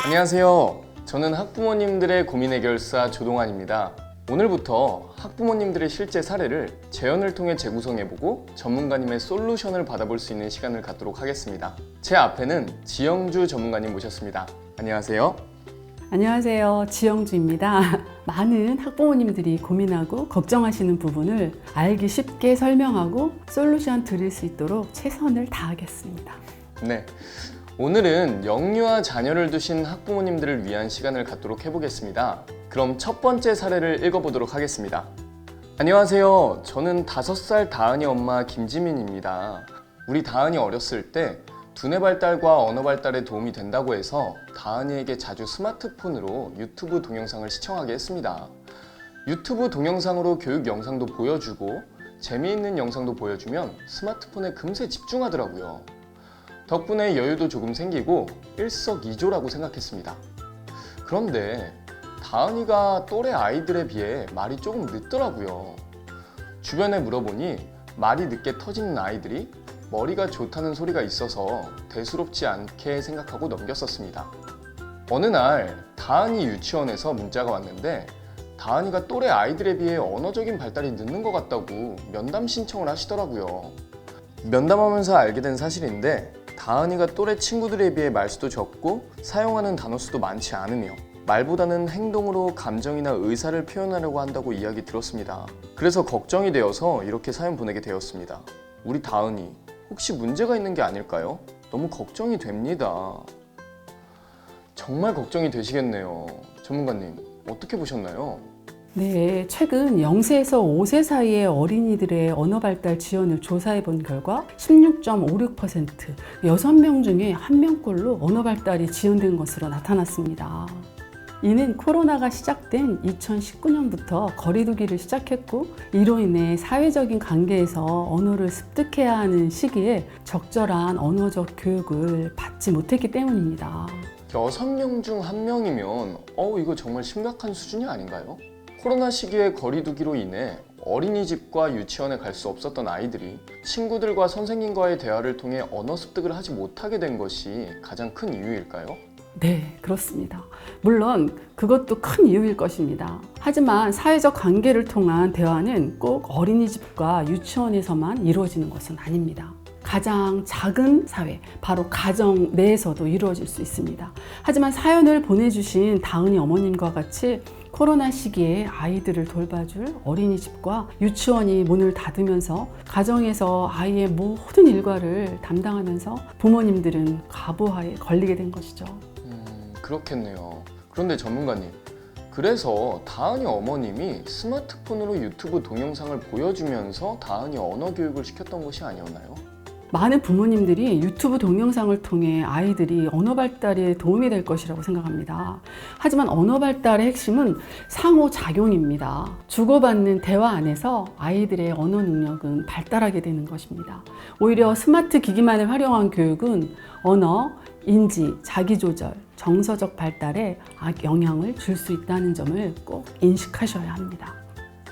안녕하세요. 저는 학부모님들의 고민 해결사 조동환입니다. 오늘부터 학부모님들의 실제 사례를 재연을 통해 재구성해보고 전문가님의 솔루션을 받아볼 수 있는 시간을 갖도록 하겠습니다. 제 앞에는 지영주 전문가님 모셨습니다. 안녕하세요. 안녕하세요. 지영주입니다. 많은 학부모님들이 고민하고 걱정하시는 부분을 알기 쉽게 설명하고 솔루션 드릴 수 있도록 최선을 다하겠습니다. 네, 오늘은 영유아 자녀를 두신 학부모님들을 위한 시간을 갖도록 해보겠습니다. 그럼 첫 번째 사례를 읽어보도록 하겠습니다. 안녕하세요. 저는 5살 다은이 엄마 김지민입니다. 우리 다은이 어렸을 때 두뇌 발달과 언어 발달에 도움이 된다고 해서 다은이에게 자주 스마트폰으로 유튜브 동영상을 시청하게 했습니다. 유튜브 동영상으로 교육 영상도 보여주고 재미있는 영상도 보여주면 스마트폰에 금세 집중하더라고요. 덕분에 여유도 조금 생기고 일석이조라고 생각했습니다. 그런데 다은이가 또래 아이들에 비해 말이 조금 늦더라고요. 주변에 물어보니 말이 늦게 터지는 아이들이 머리가 좋다는 소리가 있어서 대수롭지 않게 생각하고 넘겼었습니다. 어느 날 다은이 유치원에서 문자가 왔는데 다은이가 또래 아이들에 비해 언어적인 발달이 늦는 것 같다고 면담 신청을 하시더라고요. 면담하면서 알게 된 사실인데 다은이가 또래 친구들에 비해 말수도 적고 사용하는 단어 수도 많지 않으며 말보다는 행동으로 감정이나 의사를 표현하려고 한다고 이야기 들었습니다. 그래서 걱정이 되어서 이렇게 사연 보내게 되었습니다. 우리 다은이 혹시 문제가 있는 게 아닐까요? 너무 걱정이 됩니다. 정말 걱정이 되시겠네요. 전문가님, 어떻게 보셨나요? 네, 최근 0세에서 5세 사이의 어린이들의 언어 발달 지원을 조사해 본 결과 16.56%, 6명 중에 1명꼴로 언어 발달이 지연된 것으로 나타났습니다. 이는 코로나가 시작된 2019년부터 거리두기를 시작했고 이로 인해 사회적인 관계에서 언어를 습득해야 하는 시기에 적절한 언어적 교육을 받지 못했기 때문입니다. 6명 중 1명이면 이거 정말 심각한 수준이 아닌가요? 코로나 시기에 거리두기로 인해 어린이집과 유치원에 갈 수 없었던 아이들이 친구들과 선생님과의 대화를 통해 언어 습득을 하지 못하게 된 것이 가장 큰 이유일까요? 네, 그렇습니다. 물론 그것도 큰 이유일 것입니다. 하지만 사회적 관계를 통한 대화는 꼭 어린이집과 유치원에서만 이루어지는 것은 아닙니다. 가장 작은 사회, 바로 가정 내에서도 이루어질 수 있습니다. 하지만 사연을 보내주신 다은이 어머님과 같이 코로나 시기에 아이들을 돌봐줄 어린이집과 유치원이 문을 닫으면서 가정에서 아이의 모든 일과를 담당하면서 부모님들은 과부하에 걸리게 된 것이죠. 그렇겠네요. 그런데 전문가님, 그래서 다은이 어머님이 스마트폰으로 유튜브 동영상을 보여주면서 다은이 언어 교육을 시켰던 것이 아니었나요? 많은 부모님들이 유튜브 동영상을 통해 아이들이 언어 발달에 도움이 될 것이라고 생각합니다. 하지만 언어 발달의 핵심은 상호작용입니다. 주고받는 대화 안에서 아이들의 언어 능력은 발달하게 되는 것입니다. 오히려 스마트 기기만을 활용한 교육은 언어, 인지, 자기조절, 정서적 발달에 악영향을 줄 수 있다는 점을 꼭 인식하셔야 합니다.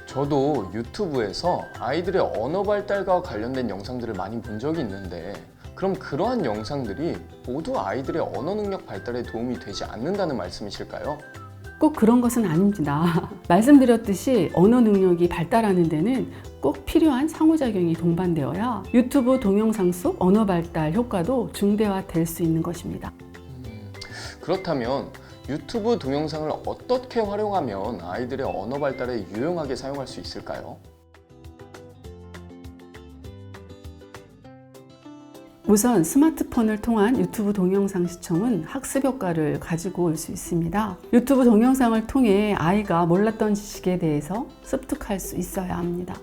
저도 유튜브에서 아이들의 언어 발달과 관련된 영상들을 많이 본 적이 있는데 그럼 그러한 영상들이 모두 아이들의 언어 능력 발달에 도움이 되지 않는다는 말씀이실까요? 꼭 그런 것은 아닙니다. 말씀드렸듯이 언어 능력이 발달하는 데는 꼭 필요한 상호작용이 동반되어야 유튜브 동영상 속 언어 발달 효과도 중대화될 수 있는 것입니다. 그렇다면 유튜브 동영상을 어떻게 활용하면 아이들의 언어 발달에 유용하게 사용할 수 있을까요? 우선 스마트폰을 통한 유튜브 동영상 시청은 학습 효과를 가지고 올 수 있습니다. 유튜브 동영상을 통해 아이가 몰랐던 지식에 대해서 습득할 수 있어야 합니다.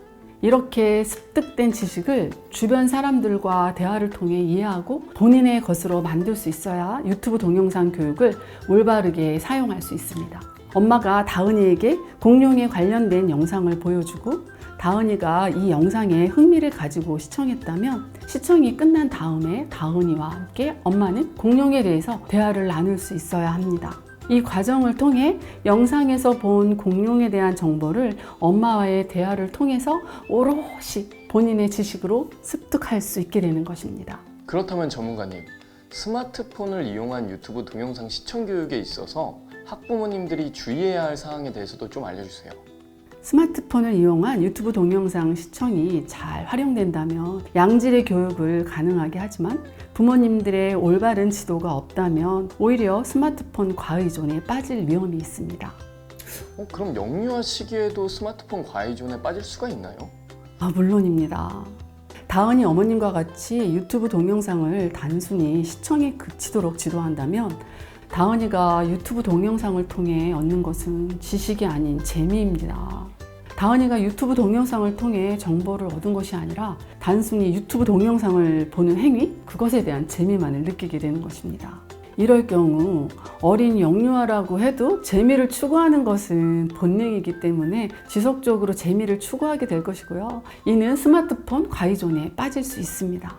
이렇게 습득된 지식을 주변 사람들과 대화를 통해 이해하고 본인의 것으로 만들 수 있어야 유튜브 동영상 교육을 올바르게 사용할 수 있습니다. 엄마가 다은이에게 공룡에 관련된 영상을 보여주고 다은이가 이 영상에 흥미를 가지고 시청했다면 시청이 끝난 다음에 다은이와 함께 엄마는 공룡에 대해서 대화를 나눌 수 있어야 합니다. 이 과정을 통해 영상에서 본 공룡에 대한 정보를 엄마와의 대화를 통해서 오롯이 본인의 지식으로 습득할 수 있게 되는 것입니다. 그렇다면 전문가님, 스마트폰을 이용한 유튜브 동영상 시청 교육에 있어서 학부모님들이 주의해야 할 사항에 대해서도 좀 알려주세요. 스마트폰을 이용한 유튜브 동영상 시청이 잘 활용된다면 양질의 교육을 가능하게 하지만 부모님들의 올바른 지도가 없다면 오히려 스마트폰 과의존에 빠질 위험이 있습니다. 그럼 영유아 시기에도 스마트폰 과의존에 빠질 수가 있나요? 물론입니다. 다은이 어머님과 같이 유튜브 동영상을 단순히 시청에 그치도록 지도한다면 다은이가 유튜브 동영상을 통해 얻는 것은 지식이 아닌 재미입니다. 다은이가 유튜브 동영상을 통해 정보를 얻은 것이 아니라 단순히 유튜브 동영상을 보는 행위, 그것에 대한 재미만을 느끼게 되는 것입니다. 이럴 경우 어린 영유아라고 해도 재미를 추구하는 것은 본능이기 때문에 지속적으로 재미를 추구하게 될 것이고요. 이는 스마트폰 과의존에 빠질 수 있습니다.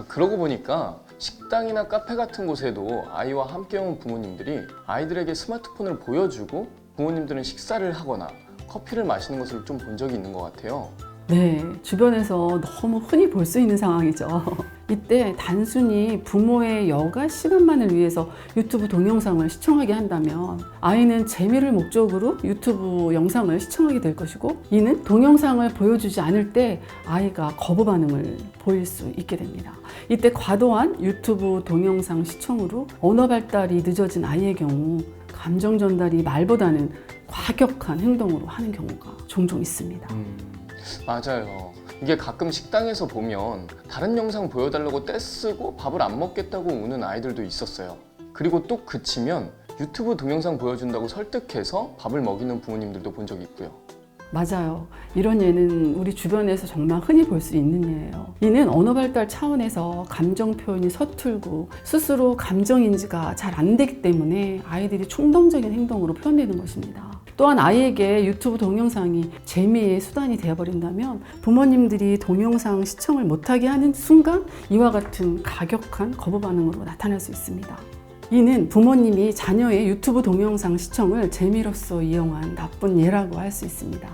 그러고 보니까 식당이나 카페 같은 곳에도 아이와 함께 온 부모님들이 아이들에게 스마트폰을 보여주고 부모님들은 식사를 하거나 커피를 마시는 것을 좀 본 적이 있는 것 같아요. 네, 주변에서 너무 흔히 볼 수 있는 상황이죠. 이때 단순히 부모의 여가 시간만을 위해서 유튜브 동영상을 시청하게 한다면 아이는 재미를 목적으로 유튜브 영상을 시청하게 될 것이고 이는 동영상을 보여주지 않을 때 아이가 거부 반응을 보일 수 있게 됩니다. 이때 과도한 유튜브 동영상 시청으로 언어 발달이 늦어진 아이의 경우 감정 전달이 말보다는 과격한 행동으로 하는 경우가 종종 있습니다. 맞아요. 이게 가끔 식당에서 보면 다른 영상 보여달라고 떼쓰고 밥을 안 먹겠다고 우는 아이들도 있었어요. 그리고 또 그치면 유튜브 동영상 보여준다고 설득해서 밥을 먹이는 부모님들도 본 적이 있고요. 맞아요. 이런 예는 우리 주변에서 정말 흔히 볼 수 있는 예예요. 이는 언어 발달 차원에서 감정 표현이 서툴고 스스로 감정 인지가 잘 안 되기 때문에 아이들이 충동적인 행동으로 표현되는 것입니다. 또한 아이에게 유튜브 동영상이 재미의 수단이 되어버린다면 부모님들이 동영상 시청을 못하게 하는 순간 이와 같은 가격한 거부 반응으로 나타날 수 있습니다. 이는 부모님이 자녀의 유튜브 동영상 시청을 재미로서 이용한 나쁜 예라고 할 수 있습니다.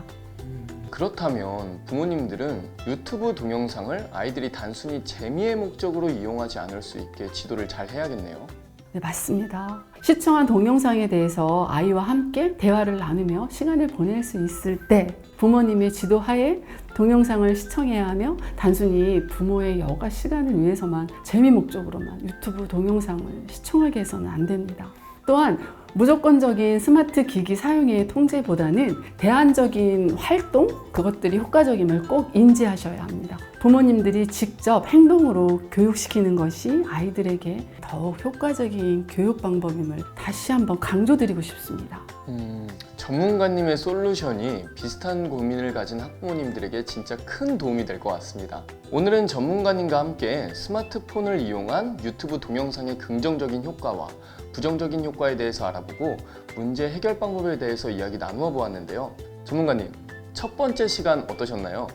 그렇다면 부모님들은 유튜브 동영상을 아이들이 단순히 재미의 목적으로 이용하지 않을 수 있게 지도를 잘 해야겠네요. 네, 맞습니다. 시청한 동영상에 대해서 아이와 함께 대화를 나누며 시간을 보낼 수 있을 때 부모님의 지도하에 동영상을 시청해야 하며 단순히 부모의 여가 시간을 위해서만 재미 목적으로만 유튜브 동영상을 시청하게 해서는 안 됩니다. 또한 무조건적인 스마트 기기 사용의 통제보다는 대안적인 활동, 그것들이 효과적임을 꼭 인지하셔야 합니다. 부모님들이 직접 행동으로 교육시키는 것이 아이들에게 더욱 효과적인 교육 방법임을 다시 한번 강조드리고 싶습니다. 전문가님의 솔루션이 비슷한 고민을 가진 학부모님들에게 진짜 큰 도움이 될 것 같습니다. 오늘은 전문가님과 함께 스마트폰을 이용한 유튜브 동영상의 긍정적인 효과와 부정적인 효과에 대해서 알아보고 문제 해결 방법에 대해서 이야기 나누어 보았는데요. 전문가님, 첫 번째 시간 어떠셨나요?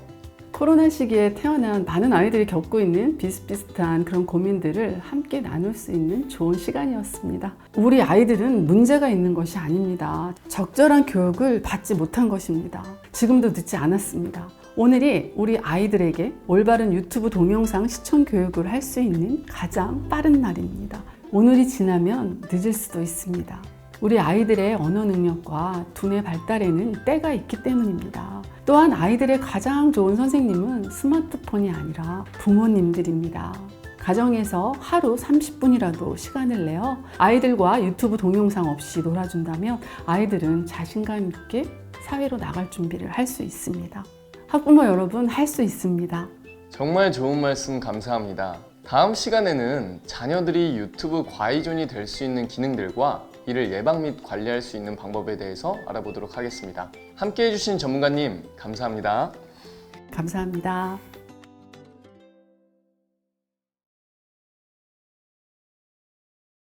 코로나 시기에 태어난 많은 아이들이 겪고 있는 비슷비슷한 그런 고민들을 함께 나눌 수 있는 좋은 시간이었습니다. 우리 아이들은 문제가 있는 것이 아닙니다. 적절한 교육을 받지 못한 것입니다. 지금도 늦지 않았습니다. 오늘이 우리 아이들에게 올바른 유튜브 동영상 시청 교육을 할 수 있는 가장 빠른 날입니다. 오늘이 지나면 늦을 수도 있습니다. 우리 아이들의 언어 능력과 두뇌 발달에는 때가 있기 때문입니다. 또한 아이들의 가장 좋은 선생님은 스마트폰이 아니라 부모님들입니다. 가정에서 하루 30분이라도 시간을 내어 아이들과 유튜브 동영상 없이 놀아준다면 아이들은 자신감 있게 사회로 나갈 준비를 할 수 있습니다. 학부모 여러분, 할 수 있습니다. 정말 좋은 말씀 감사합니다. 다음 시간에는 자녀들이 유튜브 과의존이 될 수 있는 기능들과 이를 예방 및 관리할 수 있는 방법에 대해서 알아보도록 하겠습니다. 함께 해주신 전문가님 감사합니다. 감사합니다.